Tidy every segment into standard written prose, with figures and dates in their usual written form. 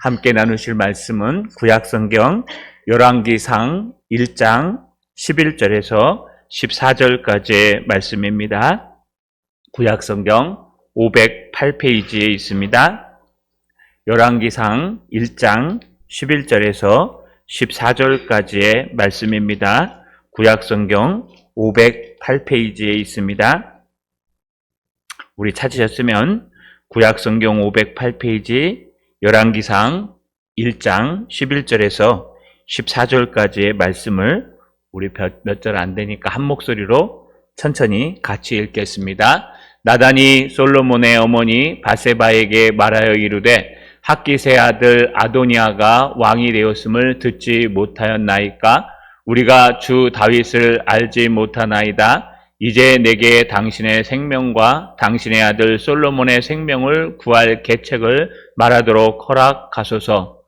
함께 나누실 말씀은 구약성경 열왕기상 1장 11절에서 14절까지의 말씀입니다. 구약성경 508페이지에 있습니다. 열왕기상 1장 11절에서 14절까지의 말씀입니다. 구약성경 508페이지에 있습니다. 우리 찾으셨으면 구약성경 508페이지 열왕기상 1장 11절에서 14절까지의 말씀을 우리 몇 절 안 되니까 한 목소리로 천천히 같이 읽겠습니다. 나단이 솔로몬의 어머니 바세바에게 말하여 이르되 학기세 아들 아도니아가 왕이 되었음을 듣지 못하였나이까? 우리가 주 다윗을 알지 못하나이다. 이제 내게 당신의 생명과 당신의 아들 솔로몬의 생명을 구할 계책을 말하도록 허락하소서.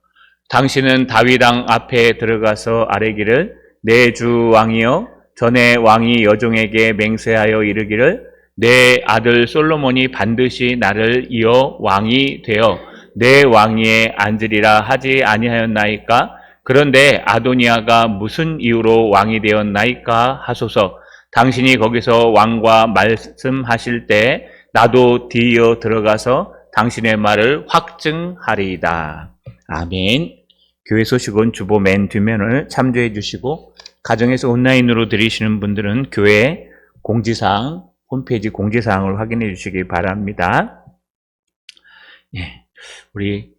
당신은 다윗 왕 앞에 들어가서 아뢰기를 내 주 왕이여, 전에 왕이 여종에게 맹세하여 이르기를 내 아들 솔로몬이 반드시 나를 이어 왕이 되어 내 왕위에 앉으리라 하지 아니하였나이까? 그런데 아도니아가 무슨 이유로 왕이 되었나이까 하소서. 당신이 거기서 왕과 말씀하실 때 나도 뒤이어 들어가서 당신의 말을 확증하리이다. 아멘. 교회 소식은 주보 맨 뒷면을 참조해 주시고 가정에서 온라인으로 들으시는 분들은 교회 공지사항 홈페이지 공지사항을 확인해 주시기 바랍니다. 예, 우리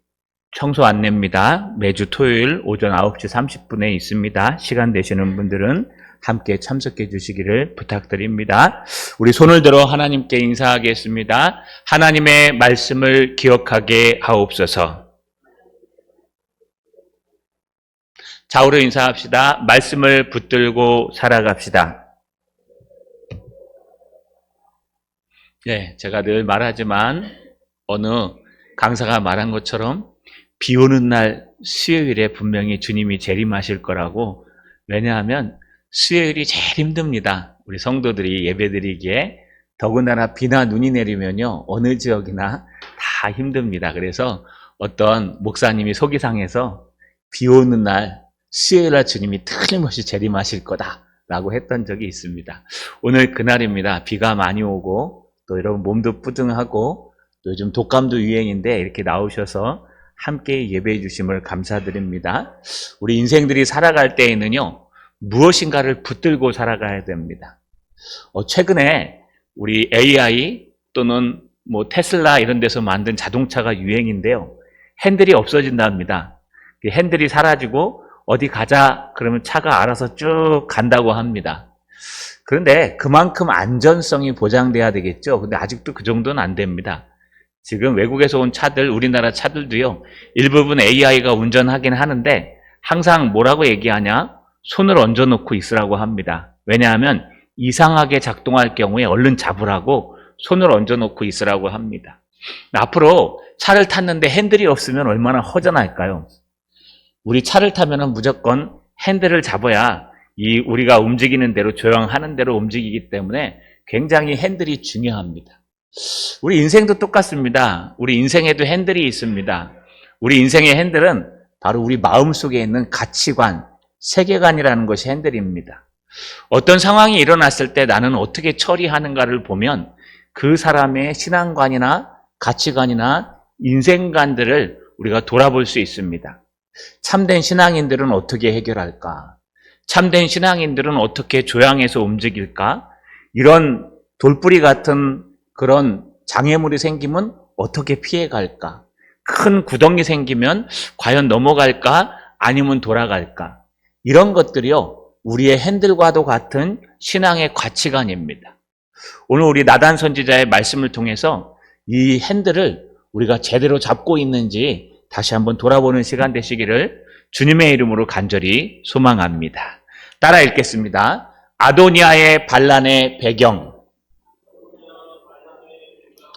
청소 안내입니다. 매주 토요일 오전 9시 30분에 있습니다. 시간 되시는 분들은 함께 참석해 주시기를 부탁드립니다. 우리 손을 들어 하나님께 인사하겠습니다. 하나님의 말씀을 기억하게 하옵소서. 좌우로 인사합시다. 말씀을 붙들고 살아갑시다. 예, 제가 늘 말하지만 어느 강사가 말한 것처럼 비 오는 날 수요일에 분명히 주님이 재림하실 거라고. 왜냐하면 수요일이 제일 힘듭니다. 우리 성도들이 예배드리기에. 더군다나 비나 눈이 내리면요 어느 지역이나 다 힘듭니다. 그래서 어떤 목사님이 속이상해서 비 오는 날 수요일날 주님이 틀림없이 재림하실 거다라고 했던 적이 있습니다. 오늘 그날입니다. 비가 많이 오고 또 여러분 몸도 뿌둥하고 또 요즘 독감도 유행인데 이렇게 나오셔서 함께 예배해 주심을 감사드립니다. 우리 인생들이 살아갈 때에는요 무엇인가를 붙들고 살아가야 됩니다. 최근에 우리 AI 또는 뭐 테슬라 이런 데서 만든 자동차가 유행인데요. 핸들이 없어진답니다. 핸들이 사라지고 어디 가자 그러면 차가 알아서 쭉 간다고 합니다. 그런데 그만큼 안전성이 보장돼야 되겠죠. 근데 아직도 그 정도는 안 됩니다. 지금 외국에서 온 차들, 우리나라 차들도요. 일부분 AI가 운전하긴 하는데 항상 뭐라고 얘기하냐? 손을 얹어놓고 있으라고 합니다. 왜냐하면 이상하게 작동할 경우에 얼른 잡으라고 손을 얹어놓고 있으라고 합니다. 앞으로 차를 탔는데 핸들이 없으면 얼마나 허전할까요? 우리 차를 타면 무조건 핸들을 잡아야 우리가 움직이는 대로 조용하는 대로 움직이기 때문에 굉장히 핸들이 중요합니다. 우리 인생도 똑같습니다. 우리 인생에도 핸들이 있습니다. 우리 인생의 핸들은 바로 우리 마음속에 있는 가치관, 세계관이라는 것이 핸들입니다. 어떤 상황이 일어났을 때 나는 어떻게 처리하는가를 보면 그 사람의 신앙관이나 가치관이나 인생관들을 우리가 돌아볼 수 있습니다. 참된 신앙인들은 어떻게 해결할까? 참된 신앙인들은 어떻게 조향해서 움직일까? 이런 돌뿌리 같은 그런 장애물이 생기면 어떻게 피해갈까? 큰 구덩이 생기면 과연 넘어갈까? 아니면 돌아갈까? 이런 것들이요, 우리의 핸들과도 같은 신앙의 가치관입니다. 오늘 우리 나단 선지자의 말씀을 통해서 이 핸들을 우리가 제대로 잡고 있는지 다시 한번 돌아보는 시간 되시기를 주님의 이름으로 간절히 소망합니다. 따라 읽겠습니다. 아도니아의 반란의 배경.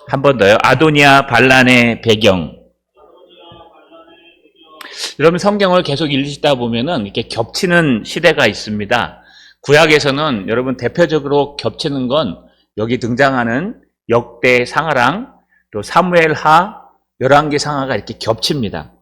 한 번 더요. 아도니아 반란의 배경. 여러분 성경을 계속 읽으시다 보면은 이렇게 겹치는 시대가 있습니다. 구약에서는 여러분 대표적으로 겹치는 건 여기 등장하는 역대 상하랑 또 사무엘하, 열왕기 상하가 이렇게 겹칩니다.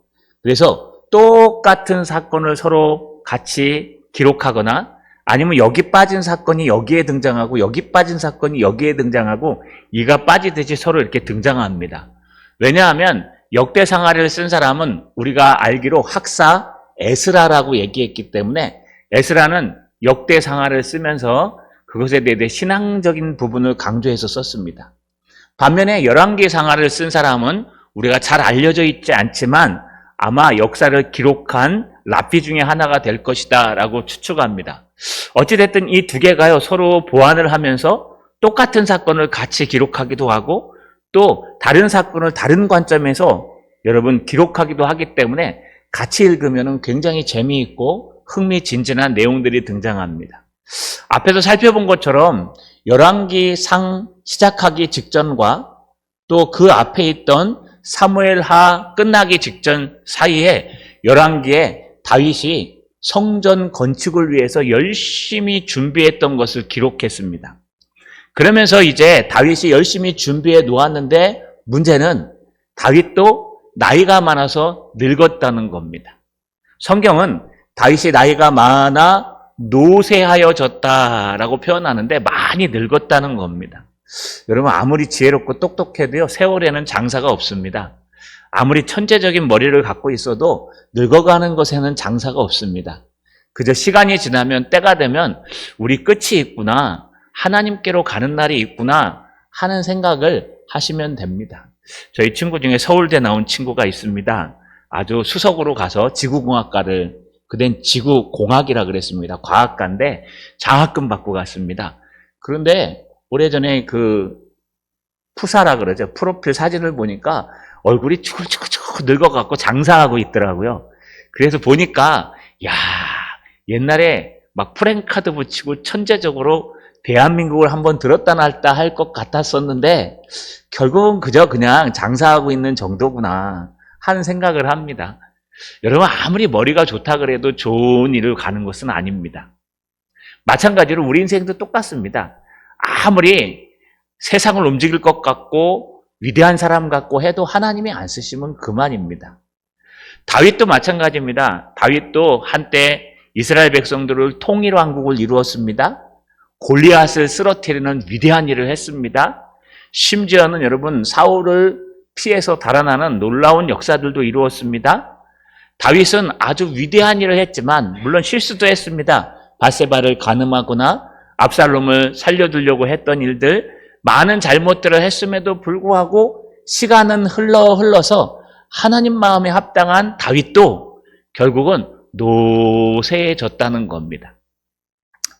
그래서 똑같은 사건을 서로 같이 기록하거나 아니면 여기 빠진 사건이 여기에 등장하고 여기 빠진 사건이 여기에 등장하고 이가 빠지듯이 서로 이렇게 등장합니다. 왜냐하면 역대상하를 쓴 사람은 우리가 알기로 학사 에스라라고 얘기했기 때문에 에스라는 역대상하를 쓰면서 그것에 대해 신앙적인 부분을 강조해서 썼습니다. 반면에 열왕기상하를 쓴 사람은 우리가 잘 알려져 있지 않지만 아마 역사를 기록한 랍비 중에 하나가 될 것이다 라고 추측합니다. 어찌됐든 이 두 개가요 서로 보완을 하면서 똑같은 사건을 같이 기록하기도 하고 또 다른 사건을 다른 관점에서 여러분 기록하기도 하기 때문에 같이 읽으면 굉장히 재미있고 흥미진진한 내용들이 등장합니다. 앞에서 살펴본 것처럼 열왕기상 시작하기 직전과 또 그 앞에 있던 사무엘하 끝나기 직전 사이에 열왕기에 다윗이 성전 건축을 위해서 열심히 준비했던 것을 기록했습니다. 그러면서 이제 다윗이 열심히 준비해 놓았는데 문제는 다윗도 나이가 많아서 늙었다는 겁니다. 성경은 다윗이 나이가 많아 노쇠하여졌다라고 표현하는데 많이 늙었다는 겁니다. 여러분 아무리 지혜롭고 똑똑해도요 세월에는 장사가 없습니다. 아무리 천재적인 머리를 갖고 있어도 늙어가는 것에는 장사가 없습니다. 그저 시간이 지나면 때가 되면 우리 끝이 있구나, 하나님께로 가는 날이 있구나 하는 생각을 하시면 됩니다. 저희 친구 중에 서울대 나온 친구가 있습니다. 아주 수석으로 가서 지구공학과를, 그땐 지구공학이라 그랬습니다. 과학과인데 장학금 받고 갔습니다. 그런데 오래전에 그 푸사라 그러죠. 프로필 사진을 보니까 얼굴이 쭈글쭈글 늙어갖고 장사하고 있더라고요. 그래서 보니까 야 옛날에 막 프랭카드 붙이고 천재적으로 대한민국을 한번 들었다 놨다 할 것 같았었는데 결국은 그저 그냥 장사하고 있는 정도구나 하는 생각을 합니다. 여러분 아무리 머리가 좋다 그래도 좋은 일을 가는 것은 아닙니다. 마찬가지로 우리 인생도 똑같습니다. 아무리 세상을 움직일 것 같고 위대한 사람 같고 해도 하나님이 안 쓰시면 그만입니다. 다윗도 마찬가지입니다. 다윗도 한때 이스라엘 백성들을 통일왕국을 이루었습니다. 골리앗을 쓰러뜨리는 위대한 일을 했습니다. 심지어는 여러분 사울을 피해서 달아나는 놀라운 역사들도 이루었습니다. 다윗은 아주 위대한 일을 했지만 물론 실수도 했습니다. 밧세바를 간음하거나 압살롬을 살려두려고 했던 일들, 많은 잘못들을 했음에도 불구하고 시간은 흘러서 하나님 마음에 합당한 다윗도 결국은 노쇠해졌다는 겁니다.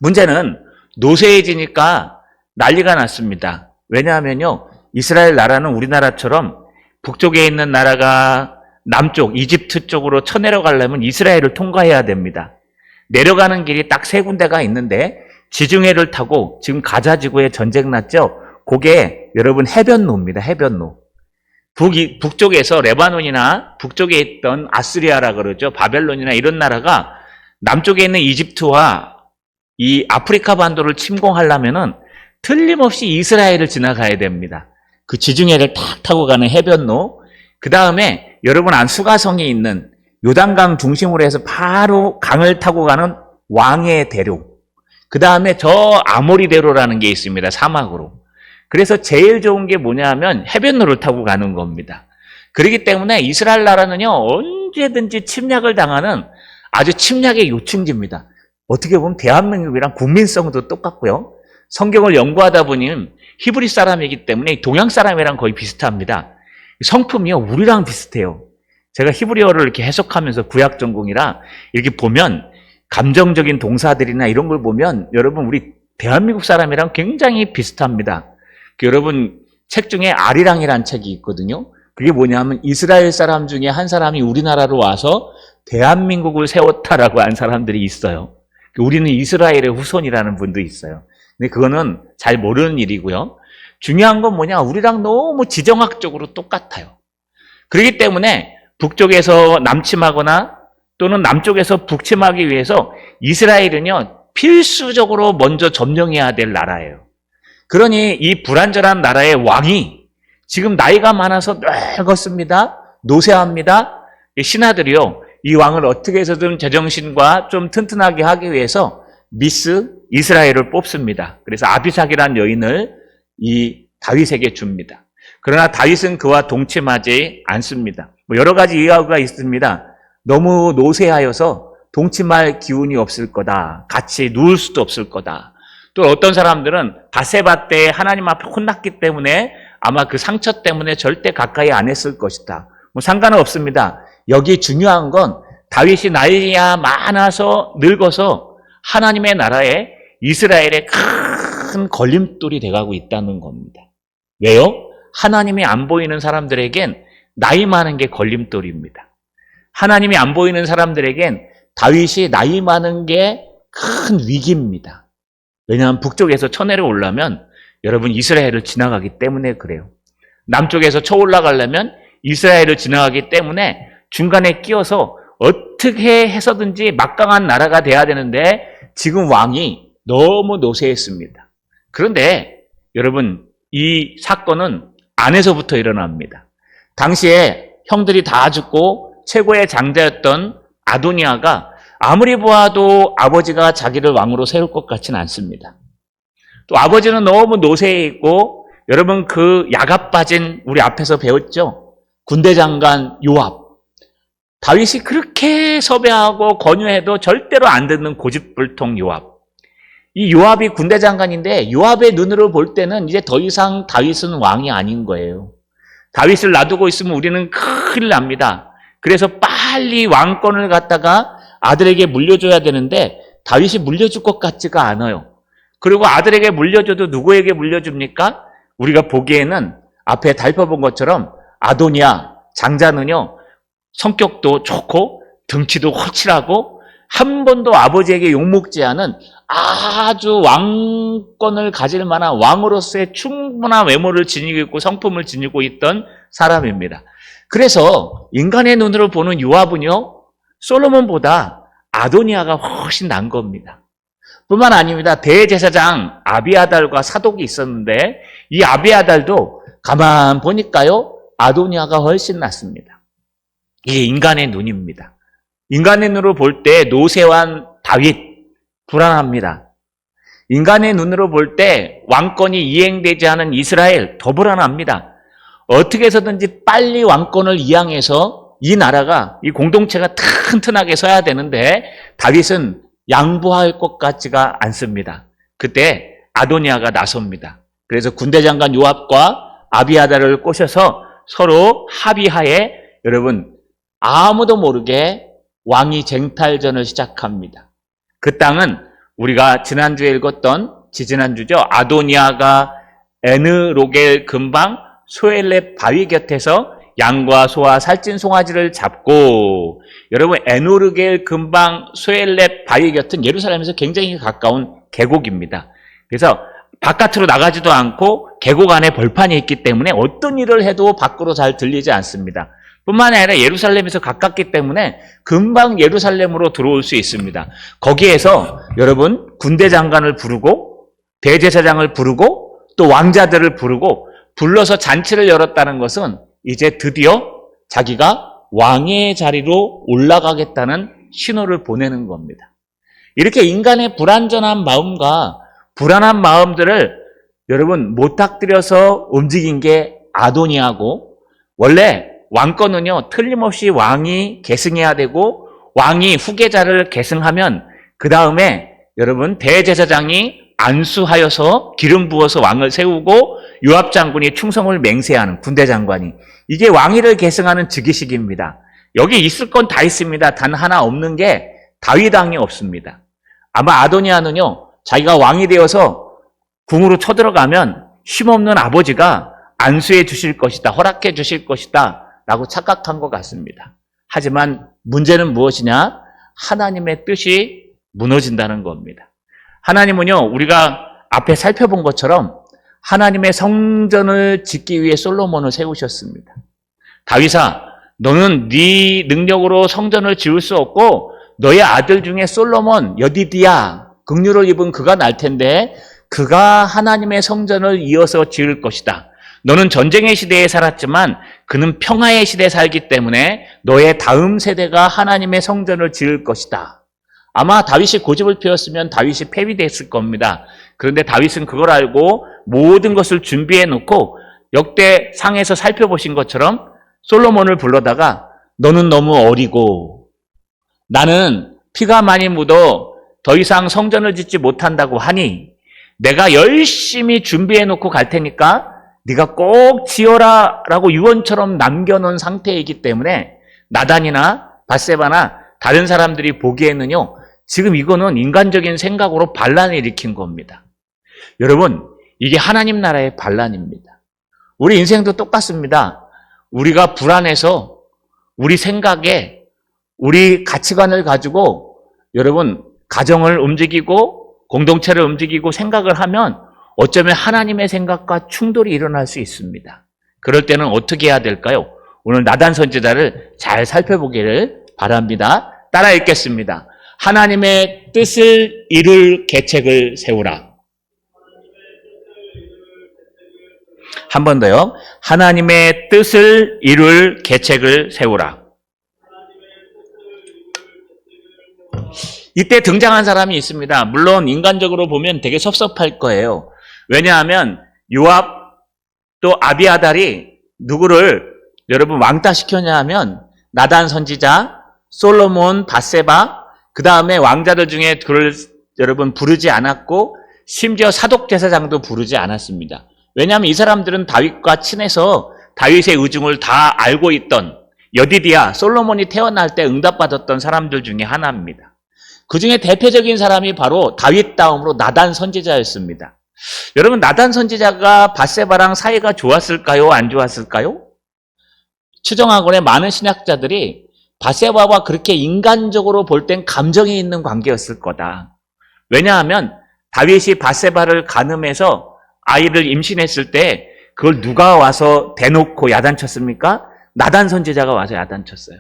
문제는 노쇠해지니까 난리가 났습니다. 왜냐하면요, 이스라엘 나라는 우리나라처럼 북쪽에 있는 나라가 남쪽 이집트 쪽으로 쳐내려가려면 이스라엘을 통과해야 됩니다. 내려가는 길이 딱 세 군데가 있는데 지중해를 타고 지금 가자 지구에 전쟁 났죠? 그게 여러분 해변로입니다. 해변로. 북쪽에서 레바논이나 북쪽에 있던 아스리아라 그러죠. 바벨론이나 이런 나라가 남쪽에 있는 이집트와 이 아프리카 반도를 침공하려면은 틀림없이 이스라엘을 지나가야 됩니다. 그 지중해를 탁 타고 가는 해변로. 그 다음에 여러분 안 수가성이 있는 요단강 중심으로 해서 바로 강을 타고 가는 왕의 대로. 그 다음에 저 아모리 대로라는 게 있습니다. 사막으로. 그래서 제일 좋은 게 뭐냐면 해변로를 타고 가는 겁니다. 그렇기 때문에 이스라엘 나라는요 언제든지 침략을 당하는 아주 침략의 요충지입니다. 어떻게 보면 대한민국이랑 국민성도 똑같고요. 성경을 연구하다 보니 히브리 사람이기 때문에 동양 사람이랑 거의 비슷합니다. 성품이요 우리랑 비슷해요. 제가 히브리어를 이렇게 해석하면서 구약 전공이라 이렇게 보면 감정적인 동사들이나 이런 걸 보면 여러분 우리 대한민국 사람이랑 굉장히 비슷합니다. 여러분 책 중에 아리랑이라는 책이 있거든요. 그게 뭐냐면 이스라엘 사람 중에 한 사람이 우리나라로 와서 대한민국을 세웠다라고 한 사람들이 있어요. 우리는 이스라엘의 후손이라는 분도 있어요. 근데 그거는 잘 모르는 일이고요. 중요한 건 뭐냐, 우리랑 너무 지정학적으로 똑같아요. 그렇기 때문에 북쪽에서 남침하거나 또는 남쪽에서 북침하기 위해서 이스라엘은요 필수적으로 먼저 점령해야 될 나라예요. 그러니 이 불완전한 나라의 왕이 지금 나이가 많아서 늙었습니다. 노쇠합니다. 이 신하들이요, 이 왕을 어떻게 해서든 제정신과 좀 튼튼하게 하기 위해서 미스 이스라엘을 뽑습니다. 그래서 아비삭이라는 여인을 이 다윗에게 줍니다. 그러나 다윗은 그와 동침하지 않습니다. 여러 가지 이유가 있습니다. 너무 노쇠하여서 동침할 기운이 없을 거다. 같이 누울 수도 없을 거다. 또 어떤 사람들은 바세바 때 하나님 앞에 혼났기 때문에 아마 그 상처 때문에 절대 가까이 안 했을 것이다. 상관은 없습니다. 여기 중요한 건 다윗이 나이가 많아서 늙어서 하나님의 나라에 이스라엘의 큰 걸림돌이 돼가고 있다는 겁니다. 왜요? 하나님이 안 보이는 사람들에겐 나이 많은 게 걸림돌입니다. 하나님이 안 보이는 사람들에겐 다윗이 나이 많은 게 큰 위기입니다. 왜냐하면 북쪽에서 쳐내려 오려면 여러분 이스라엘을 지나가기 때문에 그래요. 남쪽에서 쳐 올라가려면 이스라엘을 지나가기 때문에 중간에 끼어서 어떻게 해서든지 막강한 나라가 돼야 되는데 지금 왕이 너무 노쇠했습니다. 그런데 여러분 이 사건은 안에서부터 일어납니다. 당시에 형들이 다 죽고 최고의 장자였던 아도니아가 아무리 보아도 아버지가 자기를 왕으로 세울 것 같지는 않습니다. 또 아버지는 너무 노쇠해 있고 여러분 그 야가 빠진 우리 앞에서 배웠죠? 군대 장관 요압. 다윗이 그렇게 섭외하고 권유해도 절대로 안 듣는 고집불통 요압. 이 요압이 군대 장관인데 요압의 눈으로 볼 때는 이제 더 이상 다윗은 왕이 아닌 거예요. 다윗을 놔두고 있으면 우리는 큰일 납니다. 그래서 빨리 왕권을 갖다가 아들에게 물려줘야 되는데 다윗이 물려줄 것 같지가 않아요. 그리고 아들에게 물려줘도 누구에게 물려줍니까? 우리가 보기에는 앞에 살펴본 것처럼 아도니아 장자는요 성격도 좋고 등치도 훤칠하고 한 번도 아버지에게 욕먹지 않은 아주 왕권을 가질 만한 왕으로서의 충분한 외모를 지니고 있고 성품을 지니고 있던 사람입니다. 그래서 인간의 눈으로 보는 요압은요 솔로몬보다 아도니아가 훨씬 난 겁니다. 뿐만 아닙니다. 대제사장 아비아달과 사독이 있었는데 이 아비아달도 가만 보니까요 아도니아가 훨씬 낫습니다. 이게 인간의 눈입니다. 인간의 눈으로 볼 때 노쇠한 다윗 불안합니다. 인간의 눈으로 볼 때 왕권이 이행되지 않은 이스라엘 더 불안합니다. 어떻게 해서든지 빨리 왕권을 이양해서 이 나라가 이 공동체가 튼튼하게 서야 되는데 다윗은 양보할 것 같지가 않습니다. 그때 아도니아가 나섭니다. 그래서 군대 장관 요압과 아비아달을 꼬셔서 서로 합의하에 여러분 아무도 모르게 왕이 쟁탈전을 시작합니다. 그 땅은 우리가 지난주에 읽었던 지지난주죠. 아도니아가 에느로겔 근방 소엘렙 바위 곁에서 양과 소와 살찐 송아지를 잡고 여러분 에노르겔 근방 소엘렙 바위 곁은 예루살렘에서 굉장히 가까운 계곡입니다. 그래서 바깥으로 나가지도 않고 계곡 안에 벌판이 있기 때문에 어떤 일을 해도 밖으로 잘 들리지 않습니다. 뿐만 아니라 예루살렘에서 가깝기 때문에 금방 예루살렘으로 들어올 수 있습니다. 거기에서 여러분 군대 장관을 부르고 대제사장을 부르고 또 왕자들을 부르고 불러서 잔치를 열었다는 것은 이제 드디어 자기가 왕의 자리로 올라가겠다는 신호를 보내는 겁니다. 이렇게 인간의 불완전한 마음과 불안한 마음들을 여러분 모닥뜨려서 움직인 게 아도니아고 원래 왕권은요 틀림없이 왕이 계승해야 되고 왕이 후계자를 계승하면 그 다음에 여러분 대제사장이 안수하여서 기름 부어서 왕을 세우고 요압 장군이 충성을 맹세하는 군대 장관이 이게 왕위를 계승하는 즉위식입니다. 여기 있을 건 다 있습니다. 단 하나 없는 게 다윗 왕이 없습니다. 아마 아도니아는요 자기가 왕이 되어서 궁으로 쳐들어가면 힘없는 아버지가 안수해 주실 것이다, 허락해 주실 것이다 라고 착각한 것 같습니다. 하지만 문제는 무엇이냐? 하나님의 뜻이 무너진다는 겁니다. 하나님은요 우리가 앞에 살펴본 것처럼 하나님의 성전을 짓기 위해 솔로몬을 세우셨습니다. 다윗아, 너는 네 능력으로 성전을 지을 수 없고 너의 아들 중에 솔로몬, 여디디야, 긍휼을 입은 그가 날 텐데 그가 하나님의 성전을 이어서 지을 것이다. 너는 전쟁의 시대에 살았지만 그는 평화의 시대에 살기 때문에 너의 다음 세대가 하나님의 성전을 지을 것이다. 아마 다윗이 고집을 피웠으면 다윗이 폐위됐을 겁니다. 그런데 다윗은 그걸 알고 모든 것을 준비해 놓고 역대상에서 살펴보신 것처럼 솔로몬을 불러다가 너는 너무 어리고 나는 피가 많이 묻어 더 이상 성전을 짓지 못한다고 하니 내가 열심히 준비해 놓고 갈 테니까 네가 꼭 지어라 라고 유언처럼 남겨놓은 상태이기 때문에 나단이나 밧세바나 다른 사람들이 보기에는요, 지금 이거는 인간적인 생각으로 반란을 일으킨 겁니다. 여러분, 이게 하나님 나라의 반란입니다. 우리 인생도 똑같습니다. 우리가 불안해서 우리 생각에 우리 가치관을 가지고 여러분 가정을 움직이고 공동체를 움직이고 생각을 하면 어쩌면 하나님의 생각과 충돌이 일어날 수 있습니다. 그럴 때는 어떻게 해야 될까요? 오늘 나단 선지자를 잘 살펴보기를 바랍니다. 따라 읽겠습니다. 하나님의 뜻을 이룰 계책을 세우라. 한 번 더요. 하나님의 뜻을 이룰 계책을 세우라. 이때 등장한 사람이 있습니다. 물론 인간적으로 보면 되게 섭섭할 거예요. 왜냐하면 요압 또 아비아달이 누구를 여러분 왕따시켰냐 하면 나단 선지자, 솔로몬, 밧세바, 그 다음에 왕자들 중에 그를 여러분 부르지 않았고 심지어 사독제사장도 부르지 않았습니다. 왜냐하면 이 사람들은 다윗과 친해서 다윗의 의중을 다 알고 있던 여디디야, 솔로몬이 태어날 때 응답받았던 사람들 중에 하나입니다. 그 중에 대표적인 사람이 바로 다윗 다음으로 나단 선지자였습니다. 여러분, 나단 선지자가 밧세바랑 사이가 좋았을까요? 안 좋았을까요? 추정하건의 많은 신학자들이 밧세바와 그렇게 인간적으로 볼 땐 감정이 있는 관계였을 거다. 왜냐하면 다윗이 밧세바를 간음해서 아이를 임신했을 때 그걸 누가 와서 대놓고 야단쳤습니까? 나단 선지자가 와서 야단쳤어요.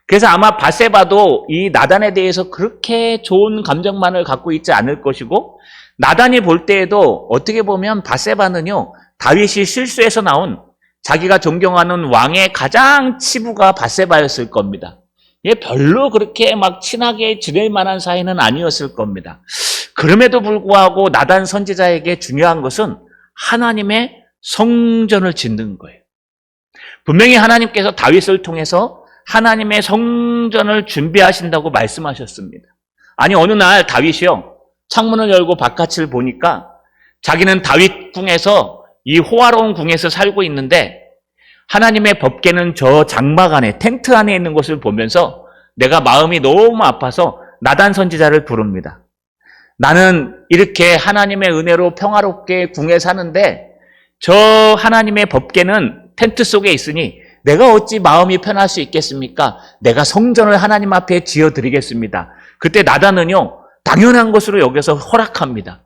그래서 아마 밧세바도 이 나단에 대해서 그렇게 좋은 감정만을 갖고 있지 않을 것이고 나단이 볼 때에도 어떻게 보면 밧세바는요, 다윗이 실수해서 나온 자기가 존경하는 왕의 가장 치부가 밧세바였을 겁니다. 얘 별로 그렇게 막 친하게 지낼 만한 사이는 아니었을 겁니다. 그럼에도 불구하고 나단 선지자에게 중요한 것은 하나님의 성전을 짓는 거예요. 분명히 하나님께서 다윗을 통해서 하나님의 성전을 준비하신다고 말씀하셨습니다. 아니, 어느 날 다윗이요, 창문을 열고 바깥을 보니까 자기는 다윗 궁에서 이 호화로운 궁에서 살고 있는데 하나님의 법궤는 저 장막 안에, 텐트 안에 있는 것을 보면서 내가 마음이 너무 아파서 나단 선지자를 부릅니다. 나는 이렇게 하나님의 은혜로 평화롭게 궁에 사는데 저 하나님의 법궤는 텐트 속에 있으니 내가 어찌 마음이 편할 수 있겠습니까? 내가 성전을 하나님 앞에 지어드리겠습니다. 그때 나단은요, 당연한 것으로 여겨서 허락합니다.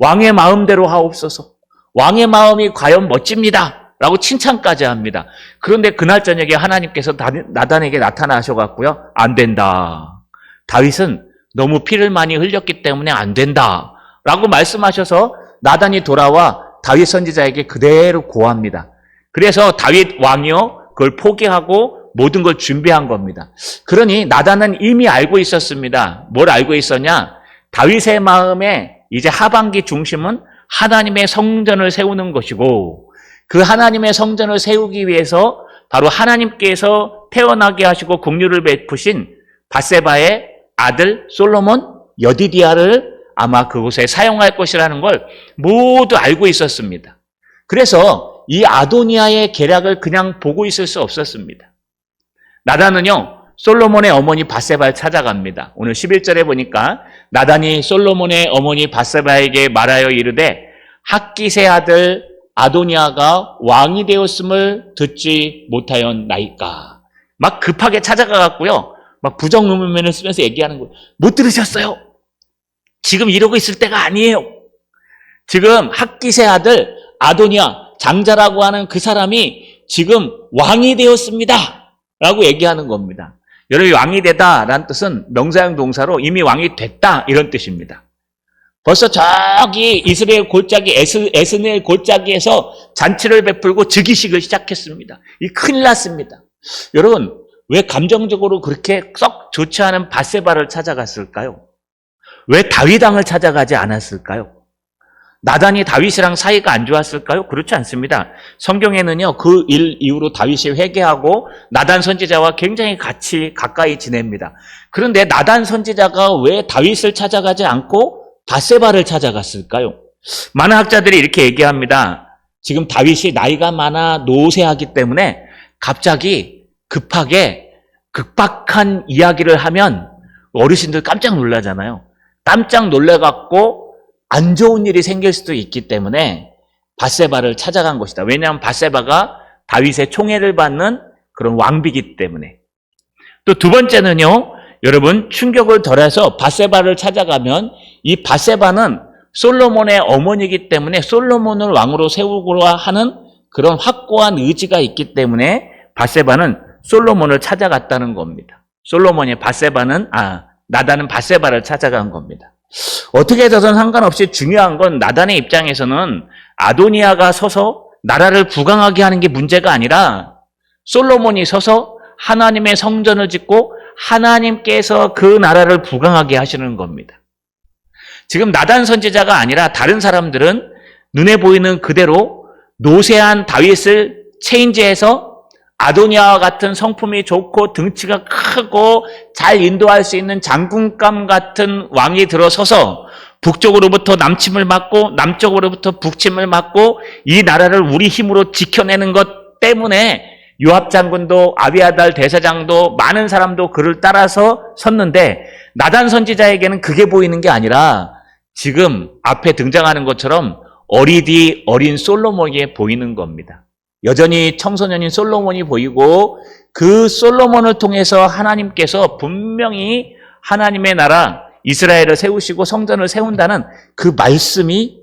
왕의 마음대로 하옵소서. 왕의 마음이 과연 멋집니다. 라고 칭찬까지 합니다. 그런데 그날 저녁에 하나님께서 나단에게 나타나셔갖고요, 안 된다. 다윗은 너무 피를 많이 흘렸기 때문에 안 된다. 라고 말씀하셔서 나단이 돌아와 다윗 선지자에게 그대로 고합니다. 그래서 다윗 왕이요, 그걸 포기하고 모든 걸 준비한 겁니다. 그러니 나단은 이미 알고 있었습니다. 뭘 알고 있었냐? 다윗의 마음에 이제 하반기 중심은 하나님의 성전을 세우는 것이고 그 하나님의 성전을 세우기 위해서 바로 하나님께서 태어나게 하시고 긍휼을 베푸신 밧세바의 아들 솔로몬 여디디아를 아마 그곳에 사용할 것이라는 걸 모두 알고 있었습니다. 그래서 이 아도니아의 계략을 그냥 보고 있을 수 없었습니다. 나단은요, 솔로몬의 어머니 밧세바를 찾아갑니다. 오늘 11절에 보니까 나단이 솔로몬의 어머니 밧세바에게 말하여 이르되 학기세 아들 아도니아가 왕이 되었음을 듣지 못하였나이까. 막 급하게 찾아가갖고요, 막 부정의문을 쓰면서 얘기하는 거예요. 못 들으셨어요? 지금 이러고 있을 때가 아니에요. 지금 학기세 아들 아도니아 장자라고 하는 그 사람이 지금 왕이 되었습니다. 라고 얘기하는 겁니다. 여러분, 왕이 되다 라는 뜻은 명사형 동사로 이미 왕이 됐다 이런 뜻입니다. 벌써 저기 이스라엘 골짜기 에스네엘 골짜기에서 잔치를 베풀고 즉위식을 시작했습니다. 이 큰일 났습니다. 여러분, 왜 감정적으로 그렇게 썩 좋지 않은 밧세바를 찾아갔을까요? 왜 다윗 왕을 찾아가지 않았을까요? 나단이 다윗이랑 사이가 안 좋았을까요? 그렇지 않습니다. 성경에는요, 그 일 이후로 다윗이 회개하고 나단 선지자와 굉장히 가까이 지냅니다. 그런데 나단 선지자가 왜 다윗을 찾아가지 않고 밧세바를 찾아갔을까요? 많은 학자들이 이렇게 얘기합니다. 지금 다윗이 나이가 많아 노쇠하기 때문에 갑자기 급하게 급박한 이야기를 하면 어르신들 깜짝 놀라잖아요. 깜짝 놀래갖고 안 좋은 일이 생길 수도 있기 때문에 밧세바를 찾아간 것이다. 왜냐하면 밧세바가 다윗의 총애를 받는 그런 왕비이기 때문에. 또 두 번째는요, 여러분, 충격을 덜해서 밧세바를 찾아가면 이 밧세바는 솔로몬의 어머니이기 때문에 솔로몬을 왕으로 세우고자 하는 그런 확고한 의지가 있기 때문에 밧세바는 솔로몬을 찾아갔다는 겁니다. 나단은 밧세바를 찾아간 겁니다. 어떻게 해서든 상관없이 중요한 건 나단의 입장에서는 아도니아가 서서 나라를 부강하게 하는 게 문제가 아니라 솔로몬이 서서 하나님의 성전을 짓고 하나님께서 그 나라를 부강하게 하시는 겁니다. 지금 나단 선지자가 아니라 다른 사람들은 눈에 보이는 그대로 노쇠한 다윗을 체인지해서 아도니아와 같은 성품이 좋고 등치가 크고 잘 인도할 수 있는 장군감 같은 왕이 들어서서 북쪽으로부터 남침을 막고 남쪽으로부터 북침을 막고 이 나라를 우리 힘으로 지켜내는 것 때문에 요압 장군도 아비아달 대사장도 많은 사람도 그를 따라서 섰는데 나단 선지자에게는 그게 보이는 게 아니라 지금 앞에 등장하는 것처럼 어린 솔로몬이 보이는 겁니다. 여전히 청소년인 솔로몬이 보이고 그 솔로몬을 통해서 하나님께서 분명히 하나님의 나라 이스라엘을 세우시고 성전을 세운다는 그 말씀이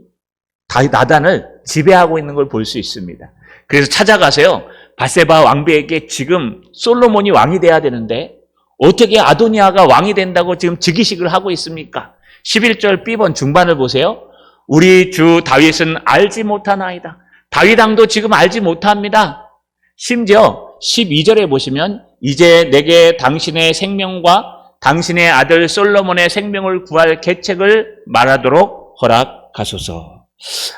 나단을 지배하고 있는 걸 볼 수 있습니다. 그래서 찾아가세요. 밧세바 왕비에게 지금 솔로몬이 왕이 돼야 되는데 어떻게 아도니아가 왕이 된다고 지금 즉위식을 하고 있습니까? 11절 B번 중반을 보세요. 우리 주 다윗은 알지 못하나이다. 다윗 왕도 지금 알지 못합니다. 심지어 12절에 보시면 이제 내게 당신의 생명과 당신의 아들 솔로몬의 생명을 구할 계책을 말하도록 허락하소서.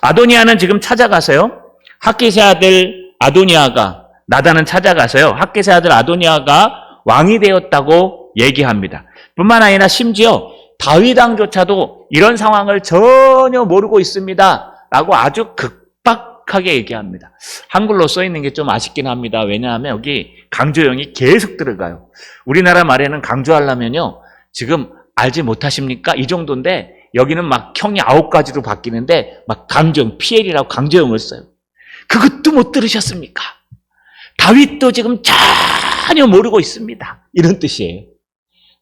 아도니아는 지금 찾아가서요. 핫깃의 아들 아도니아가 나단은 찾아가서요. 핫깃의 아들 아도니아가 왕이 되었다고 얘기합니다. 뿐만 아니라 심지어 다윗 왕조차도 이런 상황을 전혀 모르고 있습니다. 라고 아주 극박하게 얘기합니다. 한글로 써 있는 게 좀 아쉽긴 합니다. 왜냐하면 여기 강조형이 계속 들어가요. 우리나라 말에는 강조하려면요. 지금 알지 못하십니까? 이 정도인데 여기는 막 형이 9가지로 바뀌는데 막 강조형, PL이라고 강조형을 써요. 그것도 못 들으셨습니까? 다윗도 지금 전혀 모르고 있습니다. 이런 뜻이에요.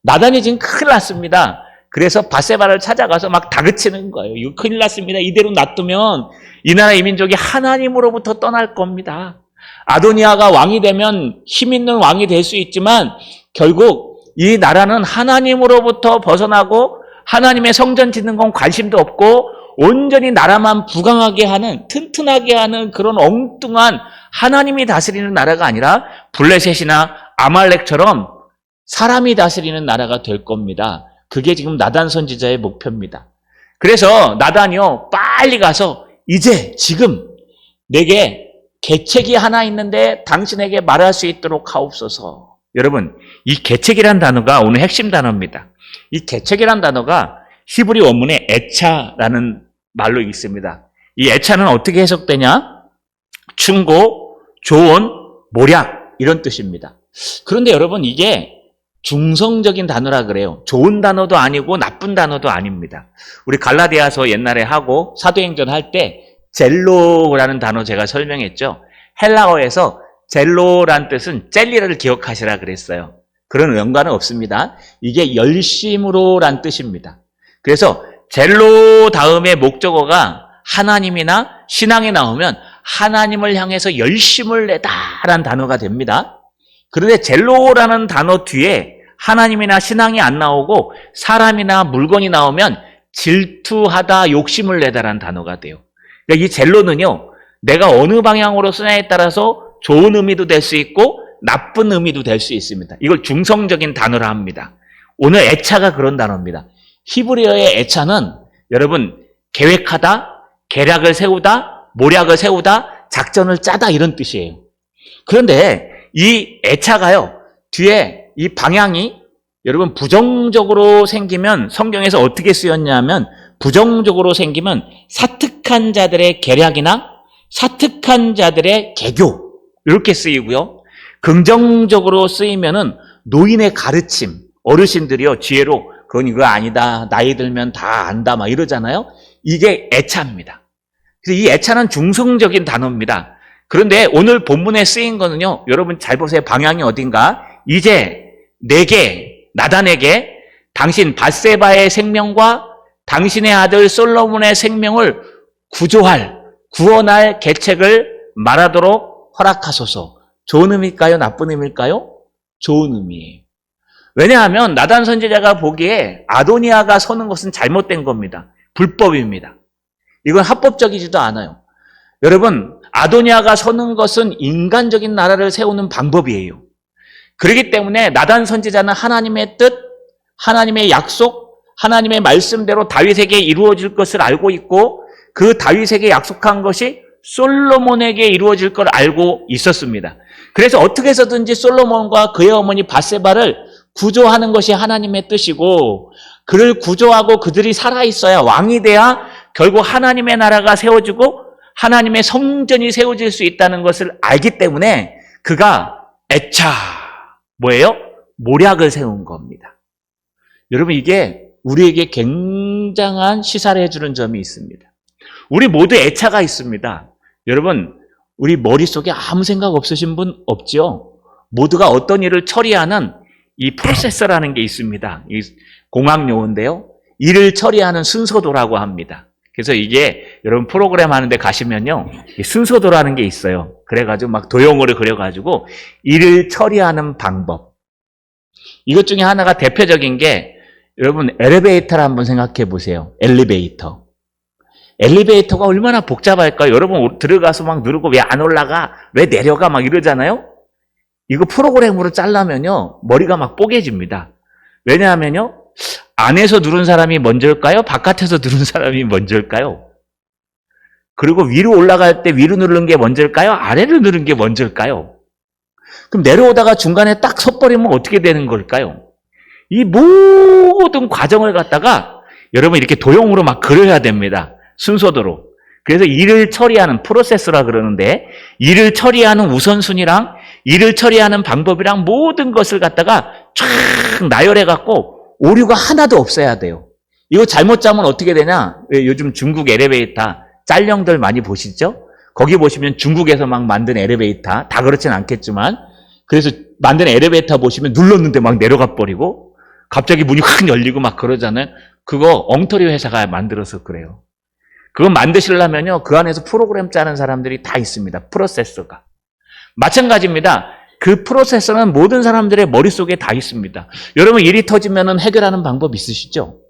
나단이 지금 큰일 났습니다. 그래서 밧세바를 찾아가서 막 다그치는 거예요. 이거 큰일 났습니다. 이대로 놔두면 이 나라 이민족이 하나님으로부터 떠날 겁니다. 아도니아가 왕이 되면 힘 있는 왕이 될 수 있지만 결국 이 나라는 하나님으로부터 벗어나고 하나님의 성전 짓는 건 관심도 없고 온전히 나라만 부강하게 하는 튼튼하게 하는 그런 엉뚱한 하나님이 다스리는 나라가 아니라 블레셋이나 아말렉처럼 사람이 다스리는 나라가 될 겁니다. 그게 지금 나단 선지자의 목표입니다. 그래서 나단이요 빨리 가서 이제 지금 내게 계책이 하나 있는데 당신에게 말할 수 있도록 하옵소서. 여러분 이 계책이란 단어가 오늘 핵심 단어입니다. 이 계책이란 단어가 히브리 원문에 에차라는 말로 있습니다. 이 에차는 어떻게 해석되냐? 충고, 조언, 모략 이런 뜻입니다. 그런데 여러분 이게 중성적인 단어라 그래요. 좋은 단어도 아니고 나쁜 단어도 아닙니다. 우리 갈라디아서 옛날에 하고 사도행전 할 때 젤로라는 단어 제가 설명했죠. 헬라어에서 젤로란 뜻은 젤리를 기억하시라 그랬어요. 그런 연관은 없습니다. 이게 열심으로란 뜻입니다. 그래서 젤로 다음에 목적어가 하나님이나 신앙에 나오면 하나님을 향해서 열심을 내다라는 단어가 됩니다. 그런데 젤로라는 단어 뒤에 하나님이나 신앙이 안 나오고 사람이나 물건이 나오면 질투하다, 욕심을 내다라는 단어가 돼요. 그러니까 이 젤로는요, 내가 어느 방향으로 쓰냐에 따라서 좋은 의미도 될 수 있고 나쁜 의미도 될 수 있습니다. 이걸 중성적인 단어라 합니다. 오늘 애차가 그런 단어입니다. 히브리어의 애차는 여러분 계획하다, 계략을 세우다, 모략을 세우다, 작전을 짜다 이런 뜻이에요. 그런데 이 애차가요, 뒤에 이 방향이 여러분 부정적으로 생기면 성경에서 어떻게 쓰였냐면 부정적으로 생기면 사특한 자들의 계략이나 사특한 자들의 개교 이렇게 쓰이고요. 긍정적으로 쓰이면은 노인의 가르침, 어르신들이요 지혜로 그건 이거 아니다, 나이 들면 다 안다 막 이러잖아요. 이게 애차입니다. 그래서 이 애차는 중성적인 단어입니다. 그런데 오늘 본문에 쓰인 거는요, 여러분 잘 보세요. 방향이 어딘가. 이제 내게, 나단에게 당신 밧세바의 생명과 당신의 아들 솔로몬의 생명을 구원할 계책을 말하도록 허락하소서. 좋은 의미일까요? 나쁜 의미일까요? 좋은 의미예요. 왜냐하면 나단 선지자가 보기에 아도니아가 서는 것은 잘못된 겁니다. 불법입니다. 이건 합법적이지도 않아요. 여러분, 아도니아가 서는 것은 인간적인 나라를 세우는 방법이에요. 그렇기 때문에 나단 선지자는 하나님의 뜻, 하나님의 약속, 하나님의 말씀대로 다윗에게 이루어질 것을 알고 있고 그 다윗에게 약속한 것이 솔로몬에게 이루어질 걸 알고 있었습니다. 그래서 어떻게 해서든지 솔로몬과 그의 어머니 밧세바를 구조하는 것이 하나님의 뜻이고 그를 구조하고 그들이 살아있어야 왕이 돼야 결국 하나님의 나라가 세워지고 하나님의 성전이 세워질 수 있다는 것을 알기 때문에 그가 애차, 뭐예요? 모략을 세운 겁니다. 여러분 이게 우리에게 굉장한 시사를 해주는 점이 있습니다. 우리 모두 애차가 있습니다. 여러분 우리 머릿속에 아무 생각 없으신 분 없죠? 모두가 어떤 일을 처리하는 이 프로세서라는 게 있습니다. 이 공학 용어인데요. 일을 처리하는 순서도라고 합니다. 그래서 이게 여러분 프로그램 하는데 가시면요. 순서도라는 게 있어요. 그래가지고 막 도형으로 그려가지고 일을 처리하는 방법. 이것 중에 하나가 대표적인 게 여러분 엘리베이터를 한번 생각해 보세요. 엘리베이터. 엘리베이터가 얼마나 복잡할까요? 여러분 들어가서 막 누르고 왜 안 올라가? 왜 내려가? 막 이러잖아요. 이거 프로그램으로 짜려면요. 머리가 막 뽀개집니다. 왜냐하면요. 안에서 누른 사람이 먼저일까요? 바깥에서 누른 사람이 먼저일까요? 그리고 위로 올라갈 때 위로 누르는 게 먼저일까요? 아래로 누르는 게 먼저일까요? 그럼 내려오다가 중간에 딱 섰버리면 어떻게 되는 걸까요? 이 모든 과정을 갖다가 여러분 이렇게 도형으로 막 그려야 됩니다. 순서대로. 그래서 일을 처리하는 프로세스라 그러는데 일을 처리하는 우선순위랑 일을 처리하는 방법이랑 모든 것을 갖다가 쫙 나열해 갖고 오류가 하나도 없어야 돼요. 이거 잘못 짜면 어떻게 되냐? 요즘 중국 엘리베이터 짤령들 많이 보시죠? 거기 보시면 중국에서 막 만든 엘리베이터, 다 그렇진 않겠지만 그래서 만든 엘리베이터 보시면 눌렀는데 막 내려가 버리고 갑자기 문이 확 열리고 막 그러잖아요. 그거 엉터리 회사가 만들어서 그래요. 그거 만드시려면요, 그 안에서 프로그램 짜는 사람들이 다 있습니다. 프로세서가. 마찬가지입니다. 그 프로세서는 모든 사람들의 머릿속에 다 있습니다. 여러분 일이 터지면 해결하는 방법 있으시죠?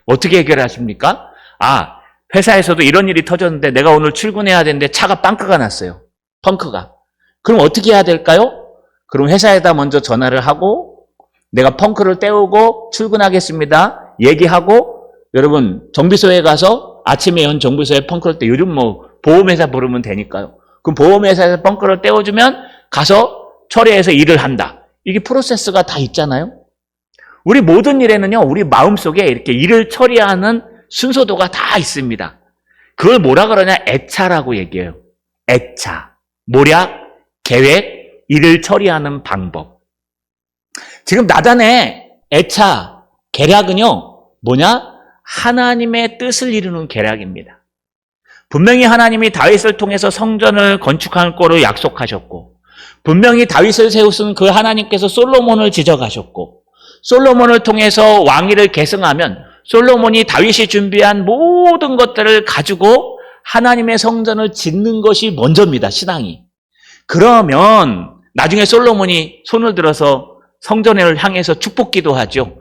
어떻게 해결하십니까? 아, 회사에서도 이런 일이 터졌는데 내가 오늘 출근해야 되는데 차가 빵크가 났어요. 펑크가. 그럼 어떻게 해야 될까요? 그럼 회사에다 먼저 전화를 하고 내가 펑크를 떼우고 출근하겠습니다. 얘기하고 여러분 정비소에 가서 아침에 연 정비소에 펑크를 떼 요즘 뭐 보험회사 부르면 되니까요. 그럼 보험회사에서 펑크를 떼어주면 가서 처리해서 일을 한다. 이게 프로세스가 다 있잖아요. 우리 모든 일에는요. 우리 마음속에 이렇게 일을 처리하는 순서도가 다 있습니다. 그걸 뭐라 그러냐? 애차라고 얘기해요. 애차, 모략, 계획, 일을 처리하는 방법. 지금 나단의 애차, 계략은요. 뭐냐? 하나님의 뜻을 이루는 계략입니다. 분명히 하나님이 다윗을 통해서 성전을 건축할 거로 약속하셨고 분명히 다윗을 세우신 그 하나님께서 솔로몬을 지정하셨고 솔로몬을 통해서 왕위를 계승하면 솔로몬이 다윗이 준비한 모든 것들을 가지고 하나님의 성전을 짓는 것이 먼저입니다. 신앙이. 그러면 나중에 솔로몬이 손을 들어서 성전을 향해서 축복기도 하죠.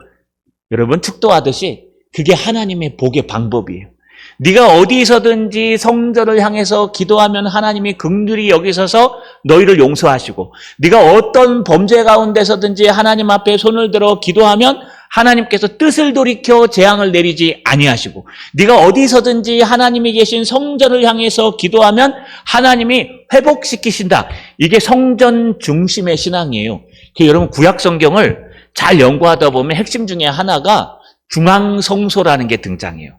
여러분 축도하듯이 그게 하나님의 복의 방법이에요. 네가 어디서든지 성전을 향해서 기도하면 하나님이 긍휼히 여기셔서 너희를 용서하시고, 네가 어떤 범죄 가운데서든지 하나님 앞에 손을 들어 기도하면 하나님께서 뜻을 돌이켜 재앙을 내리지 아니하시고, 네가 어디서든지 하나님이 계신 성전을 향해서 기도하면 하나님이 회복시키신다. 이게 성전 중심의 신앙이에요. 여러분, 구약 성경을 잘 연구하다 보면 핵심 중에 하나가 중앙성소라는 게 등장해요.